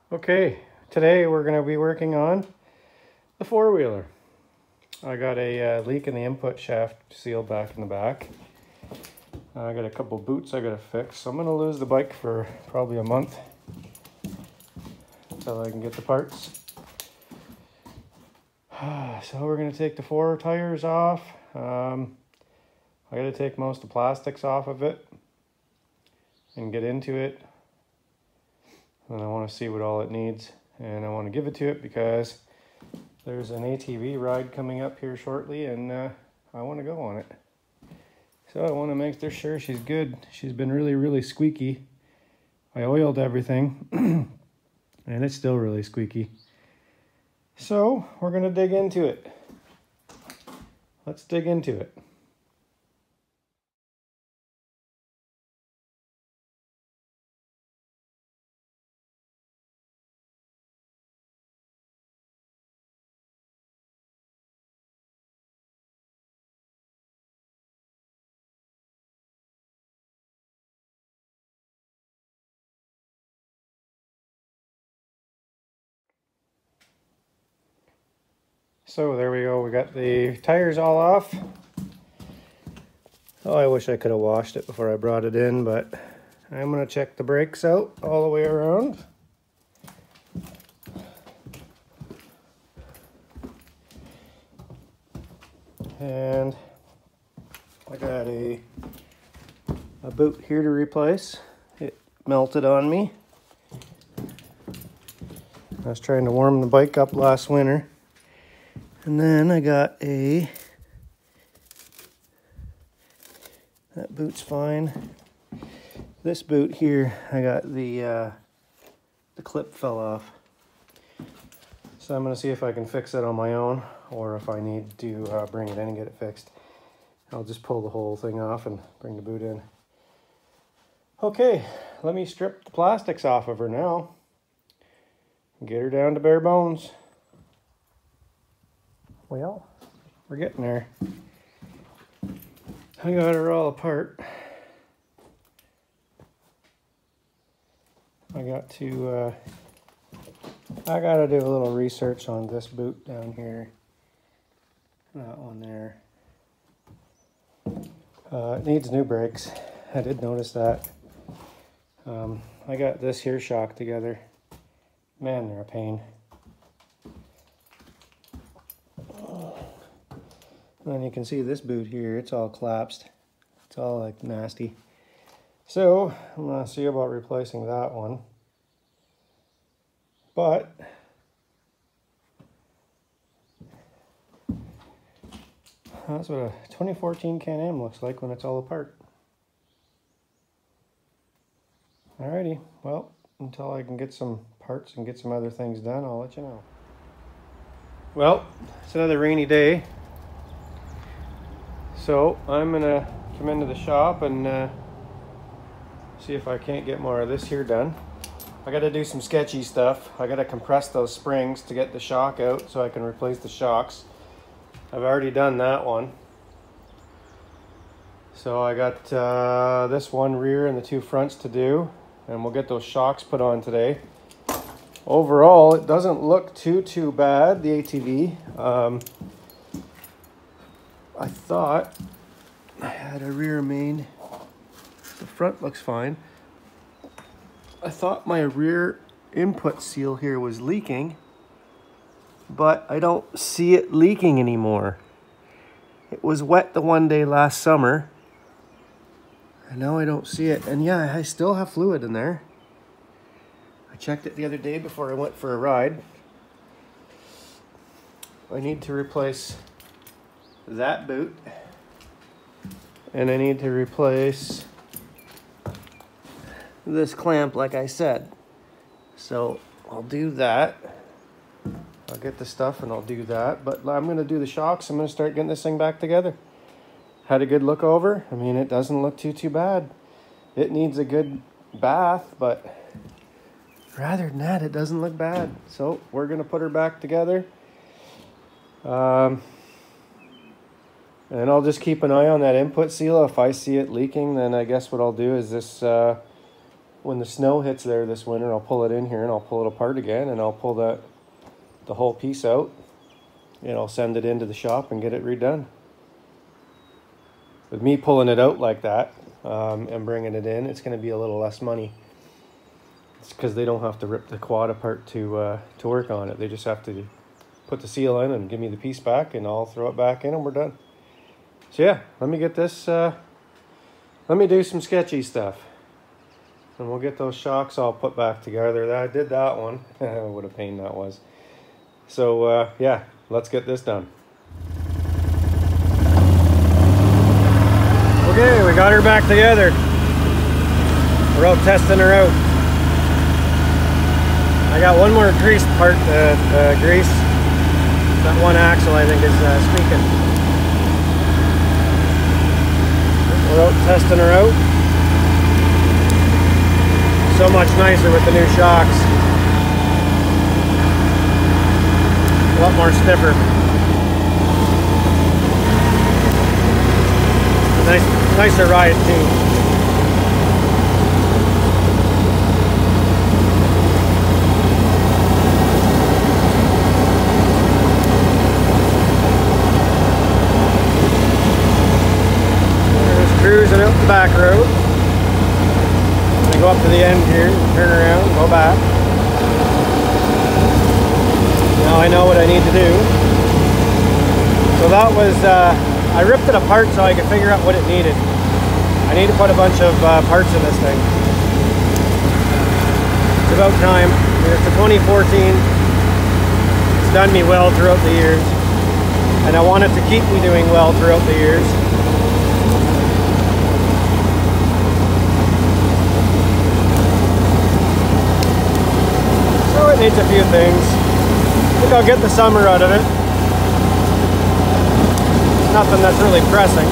Okay, today we're going to be working on the four-wheeler. I got a leak in the input shaft seal back in the back. I got a couple boots I got to fix, so I'm going to lose the bike for probably a month until I can get the parts. So we're going to take the four tires off. I got to take most of the plastics off of it and get into it. And I want to see what all it needs, and I want to give it to it because there's an ATV ride coming up here shortly, and I want to go on it. So I want to make sure she's good. She's been really squeaky. I oiled everything and it's still really squeaky. So we're going to dig into it. Let's dig into it. So there we go. We got the tires all off. Oh, I wish I could have washed it before I brought it in, but I'm going to check the brakes out all the way around. And I got a boot here to replace. It melted on me. I was trying to warm the bike up last winter. And then I got that boot's fine. This boot here, I got the clip fell off. So I'm gonna see if I can fix it on my own, or if I need to bring it in and get it fixed. I'll just pull the whole thing off and bring the boot in. Okay, let me strip the plastics off of her now. Get her down to bare bones. Well, we're getting there. I got her all apart. I got to do a little research on this boot down here. That one there. It needs new brakes. I did notice that. I got this here shock together. Man, they're a pain. And you can see this boot here, it's all collapsed. It's all like nasty. So I'm gonna see about replacing that one. But that's what a 2014 Can-Am looks like when it's all apart. Alrighty, well, until I can get some parts and get some other things done, I'll let you know. Well, it's another rainy day. So I'm gonna come into the shop and see if I can't get more of this here done. I gotta do some sketchy stuff. I gotta compress those springs to get the shock out so I can replace the shocks. I've already done that one. So I got this one rear and the two fronts to do, and we'll get those shocks put on today. Overall, it doesn't look too bad, the ATV. I thought I had a rear main. The front looks fine. I thought my rear input seal here was leaking, but I don't see it leaking anymore. It was wet the one day last summer, and now I don't see it. And yeah, I still have fluid in there. I checked it the other day before I went for a ride. I need to replace that boot, and I need to replace this clamp, like I said. So I'll do that. I'll get the stuff and I'll do that, but I'm going to do the shocks. I'm going to start getting this thing back together. Had a good look over. I mean, it doesn't look too bad. It needs a good bath, but rather than that, it doesn't look bad. So we're going to put her back together. And I'll just keep an eye on that input seal. If I see it leaking, then I guess what I'll do is this, we'll when the snow hits there this winter, I'll pull it in here and I'll pull it apart again, and I'll pull the whole piece out, and I'll send it into the shop and get it redone. With me pulling it out like that and bringing it in, it's going to be a little less money. It's because they don't have to rip the quad apart to work on it. They just have to put the seal in and give me the piece back, and I'll throw it back in and we're done. So yeah, let me get this, let me do some sketchy stuff. And we'll get those shocks all put back together. I did that one. What a pain that was. So yeah, let's get this done. Okay, we got her back together. We're out testing her out. I got one more grease part to grease. That one axle I think is squeaking. We're out testing her out. So much nicer with the new shocks. A lot more stiffer. Nicer ride too. Cruising up the back road. I go up to the end here, turn around, go back. Now I know what I need to do. So that was, I ripped it apart so I could figure out what it needed. I need to put a bunch of parts in this thing. It's about time. It's a 2014. It's done me well throughout the years. And I want it to keep me doing well throughout the years. It needs a few things. I think I'll get the summer out of it. Nothing that's really pressing.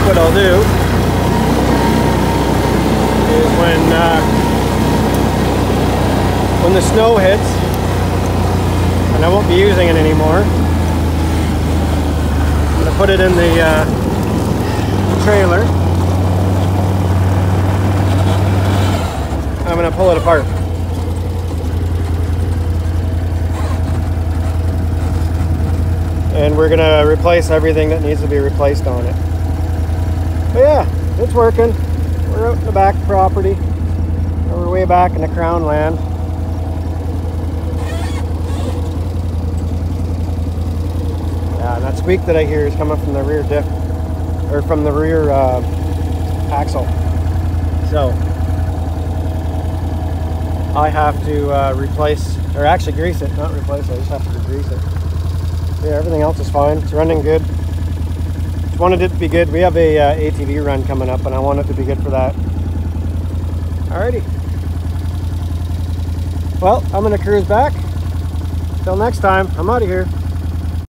What I'll do is when the snow hits and I won't be using it anymore, I'm going to put it in the trailer. I'm going to pull it apart. And we're going to replace everything that needs to be replaced on it. But yeah, it's working. We're out in the back property. We're way back in the Crown land. Yeah, and that squeak that I hear is coming from the rear diff, or from the rear axle. So I have to replace, or actually grease it, not replace it. I just have to grease it. Yeah, everything else is fine. It's running good. Wanted it to be good. We have a ATV run coming up and I want it to be good for that. Alrighty. Well, I'm gonna cruise back. Till next time, I'm out of here.